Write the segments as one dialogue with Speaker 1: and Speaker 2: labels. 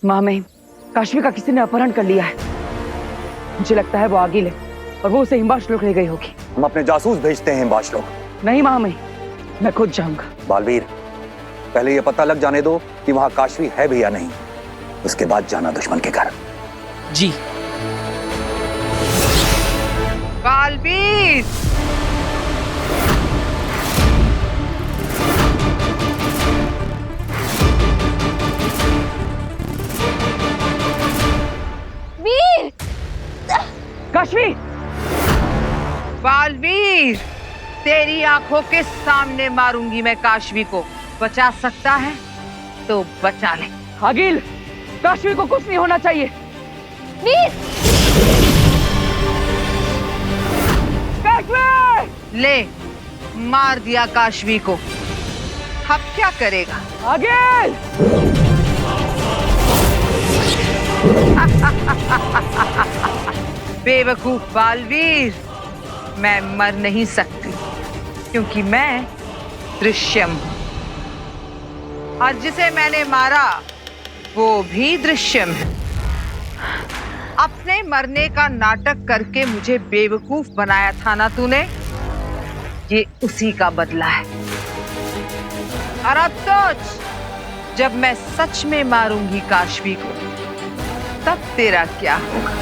Speaker 1: माँ मैं काश्मी का किसी ने अपहरण कर लिया है। मुझे लगता है वो आगिल है और वो उसे हिमांश लोक ले गई होगी।
Speaker 2: हम अपने जासूस भेजते हैं हिमांश लोक।
Speaker 1: नहीं माँ मैं खुद जाऊंगा।
Speaker 2: बालवीर, पहले ये पता लग जाने दो कि वहां काशवी है भी या नहीं, उसके बाद जाना दुश्मन के घर।
Speaker 3: जी।
Speaker 4: बालवीर,
Speaker 5: वीर!
Speaker 1: काशवी!
Speaker 4: बालवीर, तेरी आंखों के सामने मारूंगी मैं काशवी को। बचा सकता है तो बचा ले।
Speaker 1: आगिल, काशवी को कुछ नहीं होना चाहिए।
Speaker 5: वीर!
Speaker 1: काशवी!
Speaker 4: ले, मार दिया काशवी को। अब क्या करेगा?
Speaker 1: आगिल!
Speaker 4: बेवकूफ बालवीर, मैं मर नहीं सकती क्योंकि मैं दृश्यम हूं, और जिसे मैंने मारा वो भी दृश्यम है। अपने मरने का नाटक करके मुझे बेवकूफ बनाया था ना तूने, ये उसी का बदला है। और अब सोच, जब मैं सच में मारूंगी काशवी को, तब तेरा क्या होगा?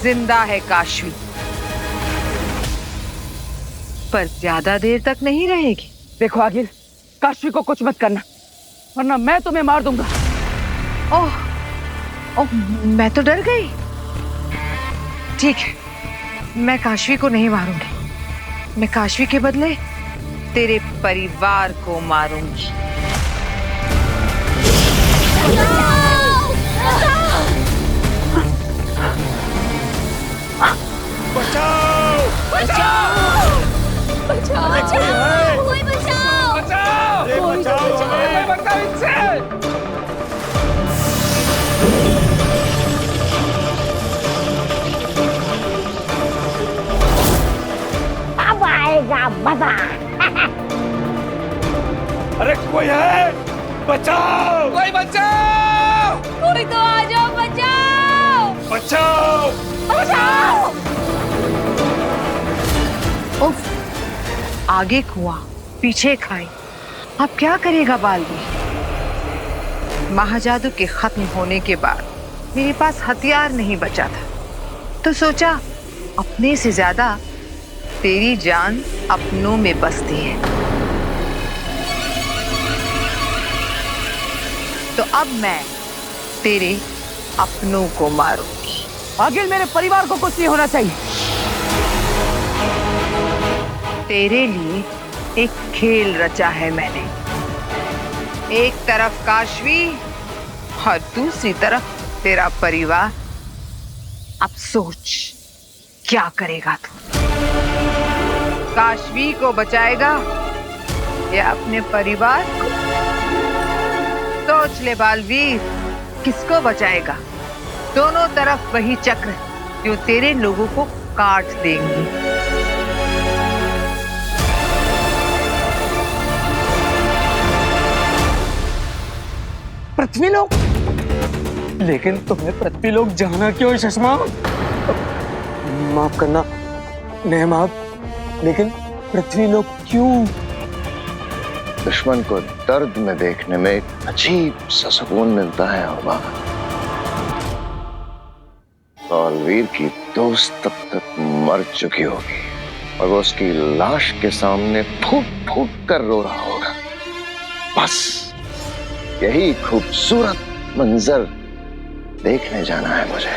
Speaker 4: जिंदा है काशवी, पर ज्यादा देर तक नहीं रहेगी।
Speaker 1: देखो आगिल, काशवी को कुछ मत करना वरना मैं तुम्हें मार दूंगा।
Speaker 4: ओह, ओह, मैं तो डर गई। ठीक है, मैं काशवी को नहीं मारूंगी। मैं काशवी के बदले तेरे परिवार को मारूंगी।
Speaker 5: बचाओ! बचाओ! बचाओ! बचाओ! कोई बचाओ!
Speaker 3: बचाओ!
Speaker 5: कोई बचाओ!
Speaker 3: बचाओ इनसे!
Speaker 5: अब आएगा मजा।
Speaker 3: अरे कोई है? बचाओ! कोई बचाओ!
Speaker 5: कोई तो आ जाओ, बचाओ!
Speaker 3: बचाओ!
Speaker 5: बचाओ!
Speaker 4: उफ, आगे कुआं पीछे खाई। अब क्या करेगा बालवीर? महाजादू के खत्म होने के बाद मेरे पास हथियार नहीं बचा था, तो सोचा अपने से ज्यादा तेरी जान अपनों में बसती है। तो अब मैं तेरे अपनों को मारूंगी।
Speaker 1: आगिल, मेरे परिवार को कुछ नहीं होना चाहिए।
Speaker 4: तेरे लिए एक खेल रचा है मैंने। एक तरफ काशवी और दूसरी तरफ तेरा परिवार। अब सोच, क्या करेगा तू? काशवी को बचाएगा या अपने परिवार को? सोच ले बालवीर, किसको बचाएगा? दोनों तरफ वही चक्र जो तेरे लोगों को काट देंगी।
Speaker 3: पृथ्वीलोक? लेकिन तुम्हें पृथ्वीलोक जाना क्यों शशमा? माफ करना नेहमाब, लेकिन पृथ्वीलोक क्यों?
Speaker 6: दुश्मन को दर्द में देखने में एक अजीब सा सुकून मिलता है अम्मा। बालवीर की दोस्त तब तक मर चुकी होगी और वो उसकी लाश के सामने फूट फूट कर रो रहा होगा। बस यही खूबसूरत मंजर देखने जाना है मुझे।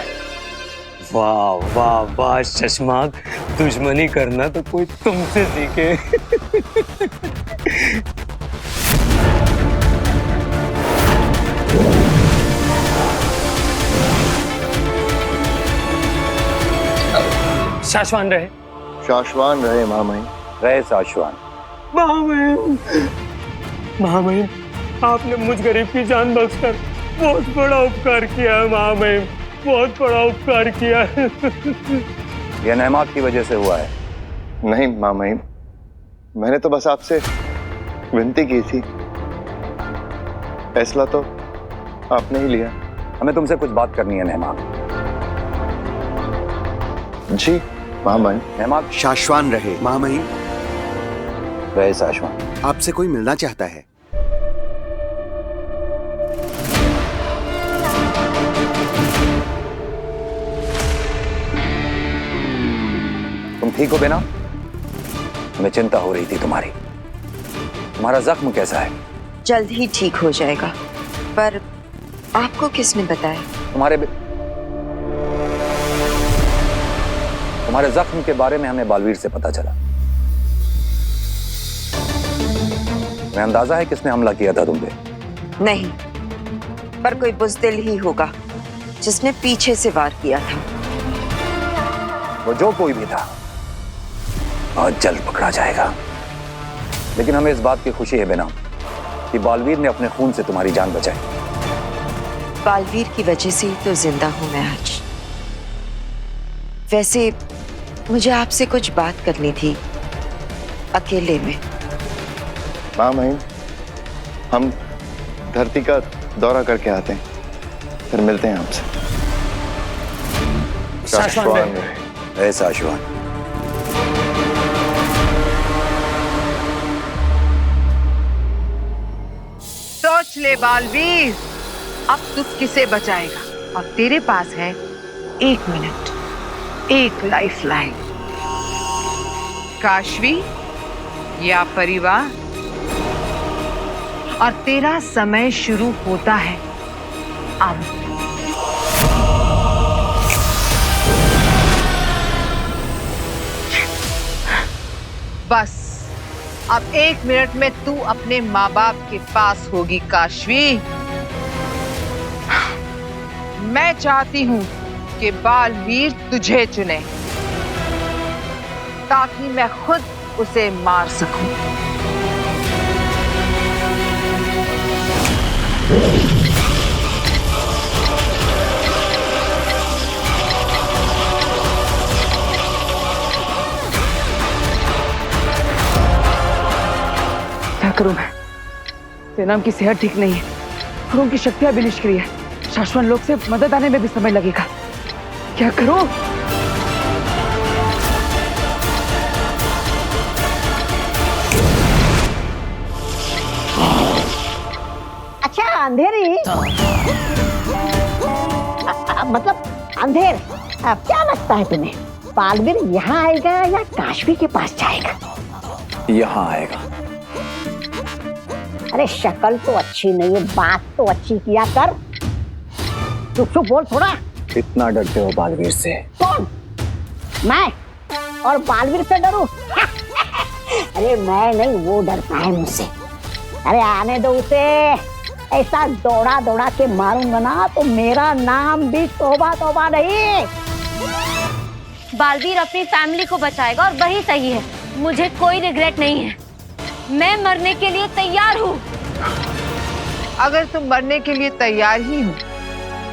Speaker 3: वाह वाह वाह शशमाक, दुश्मनी करना तो कोई तुमसे सीखे। शाश्वान रहे।
Speaker 6: शाश्वान रहे महामहिम।
Speaker 2: रहे शाश्वान।
Speaker 3: महामहिम, महामहिम, आपने मुझ गरीब की जान बख्शकर बहुत बड़ा उपकार किया है महामहिम, बहुत बड़ा उपकार किया है।
Speaker 2: यह नेमाक की वजह से हुआ है।
Speaker 6: नहीं माँ महिम, मैंने तो बस आपसे विनती की थी, फैसला तो आपने ही लिया।
Speaker 2: हमें तुमसे कुछ बात करनी है नेमाक।
Speaker 6: जी माँ महिम।
Speaker 2: नेमाक
Speaker 7: शाश्वान रहे महामहिम,
Speaker 2: रहे शाश्वान।
Speaker 7: आपसे कोई मिलना चाहता है।
Speaker 2: तुम ठीक हो बेना? हमें चिंता हो रही थी तुम्हारी। तुम्हारा जख्म कैसा है?
Speaker 8: जल्द ही ठीक हो जाएगा। पर आपको किसने बताया?
Speaker 2: तुम्हारे जख्म के बारे में हमें बालवीर से पता चला। तुम्हें अंदाजा है किसने हमला किया था तुम पे?
Speaker 8: नहीं, पर कोई बुज़दिल ही होगा जिसने पीछे से वार किया था।
Speaker 2: वो जो कोई भी था बहुत जल्द पकड़ा जाएगा। लेकिन हमें इस बात की खुशी है बेना कि बालवीर ने अपने खून से तुम्हारी जान बचाई।
Speaker 8: बालवीर की वजह से ही तो जिंदा हूं मैं आज। वैसे मुझे आपसे कुछ बात करनी थी, अकेले में।
Speaker 6: माँ महिम, हम धरती का दौरा करके आते हैं, फिर मिलते हैं आपसे। शाश्वान रहे।
Speaker 2: शाश्वान।
Speaker 4: सोच ले बालवीर, अब तू किसे बचाएगा? और तेरे पास है 1 मिनट, 1 लाइफ लाइन। काशवी या परिवार? और तेरा समय शुरू होता है अब। बस अब 1 मिनट में तू अपने माँ बाप के पास होगी काशवी। मैं चाहती हूं कि बालवीर तुझे चुने ताकि मैं खुद उसे मार सकूं।
Speaker 1: क्या करूं मैं? सेनाम की सेहत ठीक नहीं है और उनकी शक्तियां भी निष्क्रिय है। शाश्वत लोग से मदद आने में भी समय लगेगा। क्या करूं?
Speaker 5: अच्छा अंधेरी, मतलब अंधेर, अब क्या लगता है तुम्हें? बालवीर यहाँ आएगा या काशवी के पास जाएगा?
Speaker 2: यहाँ आएगा।
Speaker 5: अरे शक्ल तो अच्छी नहीं है, बात तो अच्छी किया कर। चुप चुप बोल थोड़ा।
Speaker 2: इतना डरते हो बालवीर से?
Speaker 5: कौन? मैं? और बालवीर से डरूं? अरे मैं नहीं, वो डरता है मुझसे। अरे आने दो उसे। ऐसा दौड़ा दौड़ा के मारूंगा ना तो मेरा नाम भी तौबा तौबा नहीं।
Speaker 9: बालवीर अपनी फैमिली को बचाएगा और वही सही है। मुझे कोई रिग्रेट नहीं है। मैं मरने के लिए तैयार हूँ।
Speaker 4: अगर तुम मरने के लिए तैयार ही हो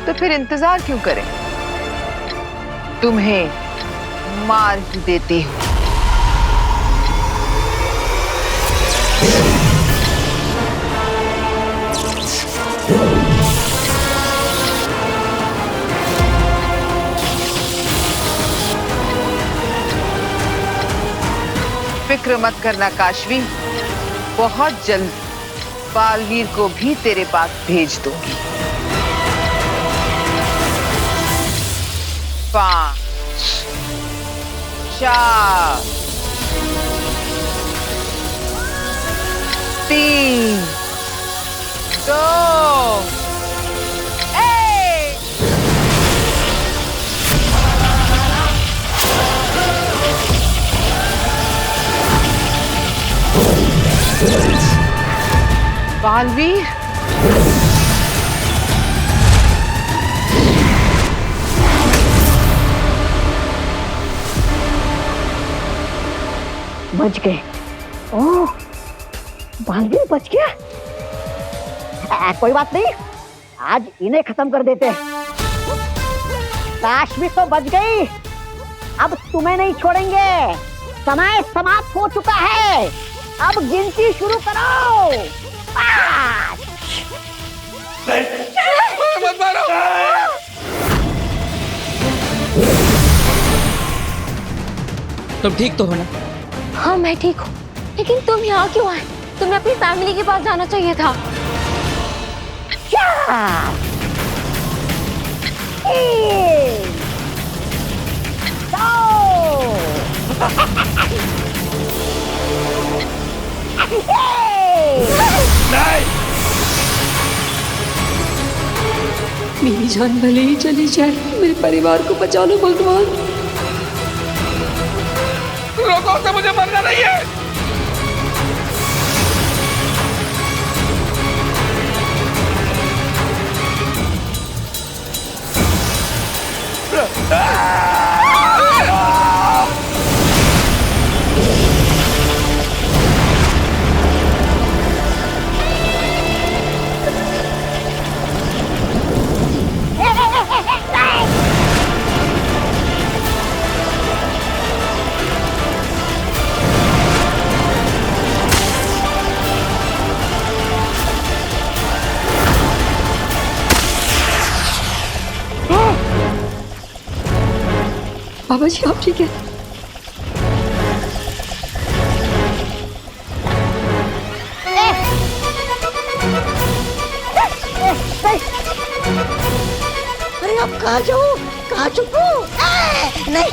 Speaker 4: तो फिर इंतजार क्यों करें? तुम्हें मार ही देती हूँ। फिक्र मत करना काशवी, बहुत जल्द बालवीर को भी तेरे पास भेज दूंगी। 5 4 3 2 1। बालवीर,
Speaker 5: बच गए। ओह, बालवीर बच गया। कोई बात नहीं, आज इन्हें खत्म कर देते हैं। काशवी तो बच गई, अब तुम्हें नहीं छोड़ेंगे। समय समाप्त हो चुका है, अब गिनती शुरू करो। 5।
Speaker 1: तुम ठीक तो हो ना?
Speaker 9: हाँ मैं ठीक हूँ, लेकिन तुम यहाँ क्यों आए? तुम्हें अपनी फैमिली के पास जाना चाहिए था।
Speaker 5: 4 3
Speaker 10: मेरी जान भले ही चली जाए, मेरे परिवार को बचा लो भगवान।
Speaker 2: रोको से, मुझे मरना नहीं है।
Speaker 10: बाबा जी आप ठीक है?
Speaker 5: अरे अब कहाँ जाऊँ, कहाँ छुपू? नहीं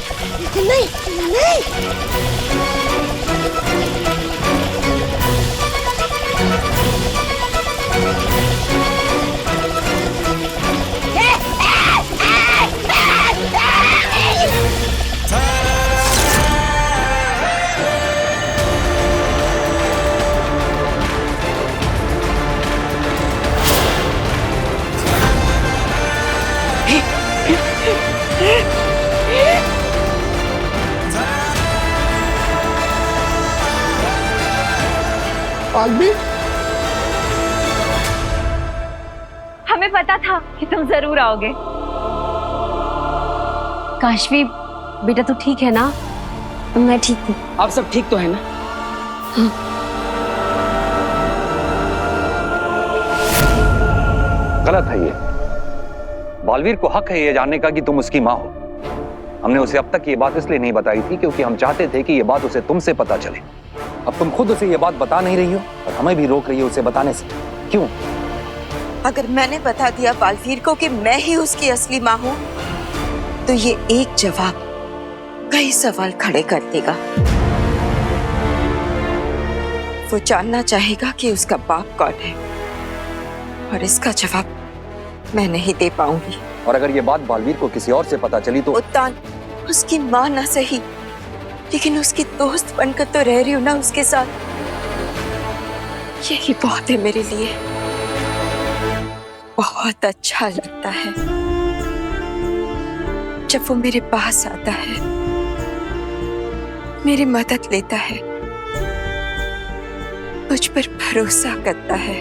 Speaker 5: नहीं नहीं।
Speaker 9: हमें पता था कि तुम जरूर आओगे। काशवी बेटा तू ठीक है ना? मैं ठीक हूँ।
Speaker 1: आप सब ठीक तो है ना?
Speaker 2: गलत है ये। बालवीर को हक है ये जानने का कि तुम उसकी माँ हो। हमने उसे अब तक ये बात इसलिए नहीं बताई थी क्योंकि हम चाहते थे कि ये बात उसे तुमसे पता चले। अब तुम खुद उसे ये बात बता नहीं रही हो और हमें भी रोक रही हो उसे बताने से। क्यों?
Speaker 8: अगर मैंने बता दिया बालवीर को कि मैं ही उसकी असली माँ हूँ, तो ये एक जवाब कई सवाल खड़े कर देगा। वो जानना चाहेगा कि उसका बाप कौन है, और इसका जवाब मैं नहीं दे पाऊंगी।
Speaker 2: और अगर ये बात बालवीर को किसी और से पता चली तो
Speaker 8: उत्तान उसकी माँ ना सही, लेकिन उसकी दोस्त बनकर तो रह रही हूँ ना उसके साथ। यही बहुत है मेरे लिए। बहुत अच्छा लगता है जब वो मेरे पास आता है, मेरी मदद लेता है, मुझ पर भरोसा करता है।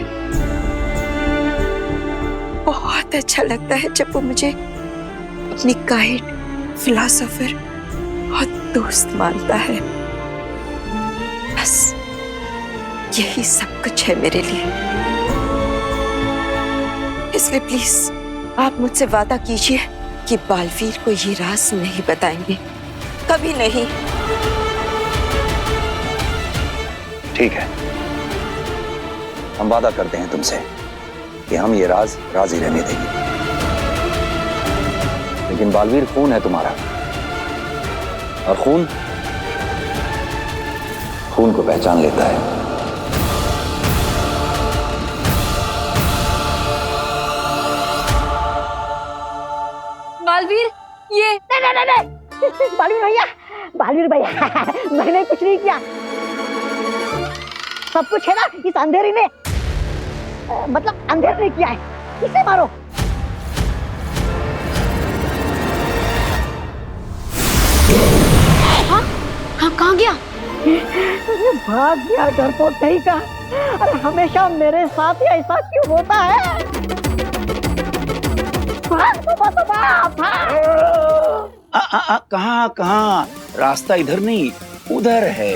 Speaker 8: बहुत अच्छा लगता है जब वो मुझे अपनी गाइड, फिलोसोफर और दोस्त मानता है। बस यही सब कुछ है मेरे लिए। इसलिए प्लीज आप मुझसे वादा कीजिए कि बालवीर को ये राज नहीं बताएंगे, कभी नहीं।
Speaker 2: ठीक है, हम वादा करते हैं तुमसे कि हम ये राज ही रहने देंगे। लेकिन बालवीर खून है तुम्हारा, और खून को पहचान लेता है।
Speaker 9: बालवीर ये
Speaker 5: नहीं बालवीर भैया मैंने कुछ नहीं किया। सब कुछ है ना इस अंधेरी ने, मतलब अंधेरी ने किया है। इसे मारो।
Speaker 9: हाँ कहाँ गया?
Speaker 5: भाग गया, डरपोक नहीं का। अरे हमेशा मेरे साथ ही ऐसा क्यों होता है? भाग, भाग।
Speaker 11: कहाँ कहाँ, रास्ता इधर नहीं उधर है।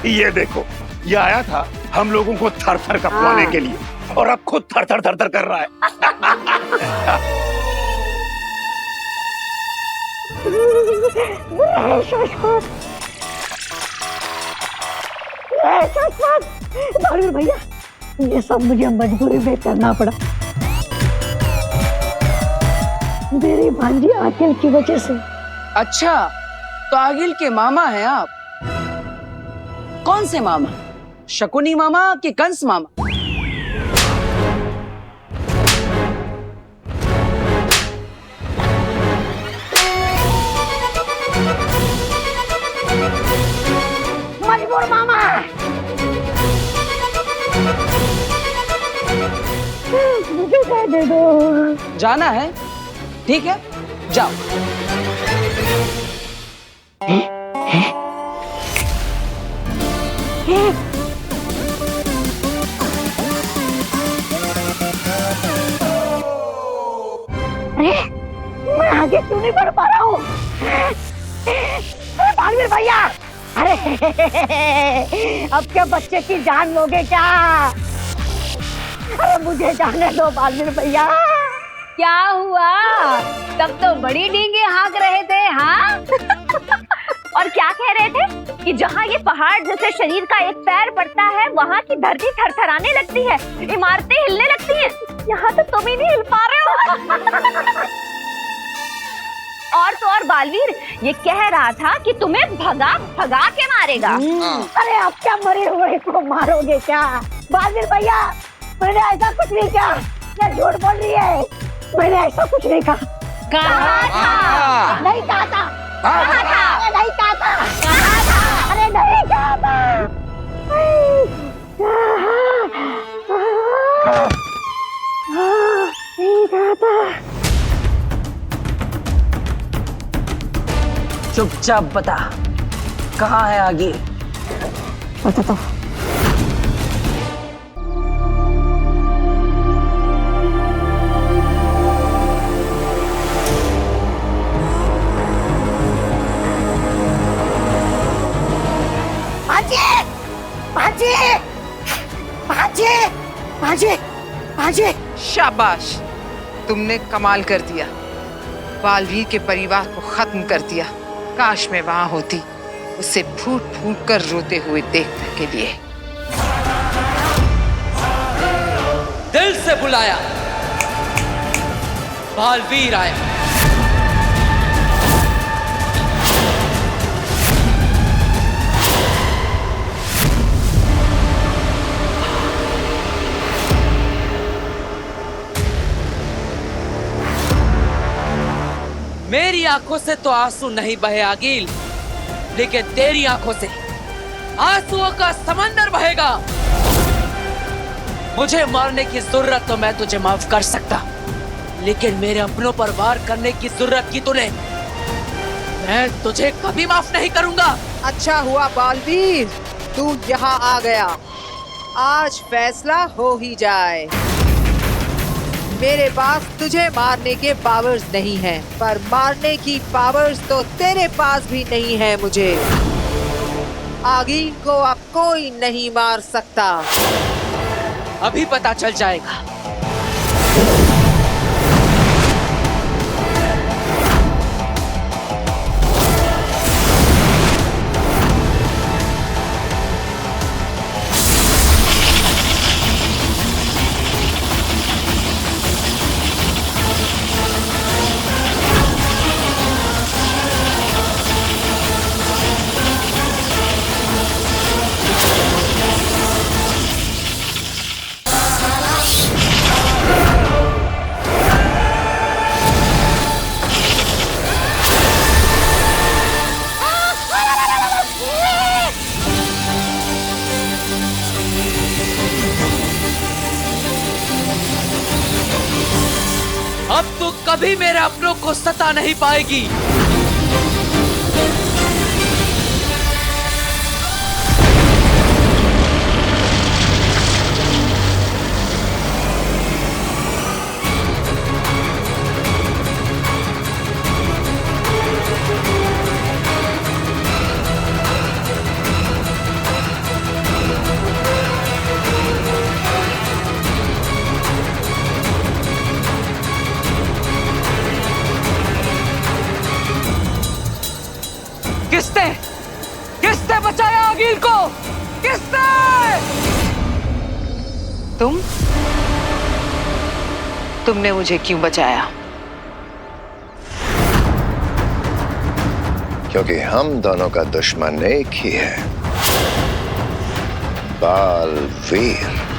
Speaker 11: ये देखो, ये आया था हम लोगों को थर थर कपवाने के लिए और अब खुद थर थर थर थर कर रहा है।
Speaker 5: भैया, ये सब मुझे मजबूरी में करना पड़ा, मेरी भांजी आकिल की वजह से।
Speaker 1: अच्छा, तो आगिल के मामा हैं आप? कौन से मामा? शकुनी मामा कि कंस मामा?
Speaker 5: मजबूर मामा। मुझे दे दो।
Speaker 1: जाना है? ठीक है, जाओ।
Speaker 5: अरे, मैं आगे क्यों नहीं बढ़ पा रहा हूँ? बालवीर भैया, अरे अब क्या बच्चे की जान लोगे क्या? अरे मुझे जाने दो बालवीर भैया।
Speaker 9: क्या हुआ? तब तो बड़ी डींगे हाँक रहे थे, हाँ? और क्या कह रहे थे कि जहाँ ये पहाड़ जैसे शरीर का एक पैर पड़ता है, वहाँ की धरती थरथराने लगती है, इमारतें हिलने लगती हैं। यहाँ तो तुम ही नहीं हिल पा रहे हो। और तो और बालवीर ये कह रहा था कि तुम्हें भगा भगा के मारेगा।
Speaker 5: अरे आप क्या मरे हुए को मारोगे क्या? बालवीर भैया, मैंने ऐसा कुछ नहीं किया, क्या झूठ बोल रही है? मैंने ऐसा कुछ नहीं कहा।
Speaker 9: कहा था?
Speaker 5: नहीं कहा था।
Speaker 9: कहा था?
Speaker 5: नहीं कहा था। कहा था? अरे नहीं कहा था। नहीं कहा था।
Speaker 1: चुपचाप बता, कहाँ है आगे?
Speaker 5: बता तो। भांजे।
Speaker 4: शाबाश, तुमने कमाल कर दिया। बालवीर के परिवार को खत्म कर दिया। काश मैं वहां होती, उसे फूट फूट कर रोते हुए देखने के लिए।
Speaker 3: दिल से बुलाया, बालवीर आया। मेरी आंखों से तो आंसू नहीं बहे आगिल, लेकिन तेरी आंखों से आंसुओं का समंदर बहेगा। मुझे मारने की जरूरत तो मैं तुझे माफ कर सकता, लेकिन मेरे अपनों पर वार करने की जरूरत की तूने, मैं तुझे कभी माफ नहीं करूंगा।
Speaker 4: अच्छा हुआ बालवीर, तू यहाँ आ गया। आज फैसला हो ही जाए। मेरे पास तुझे मारने के पावर्स नहीं हैं, पर मारने की पावर्स तो तेरे पास भी नहीं है। मुझे आगिल को अब कोई नहीं मार सकता।
Speaker 3: अभी पता चल जाएगा। कभी मेरे अपनों को सता नहीं पाएगी।
Speaker 1: किसने बचाया आगिल को? किसने?
Speaker 4: तुमने मुझे क्यों बचाया?
Speaker 6: क्योंकि हम दोनों का दुश्मन एक ही है, बालवीर।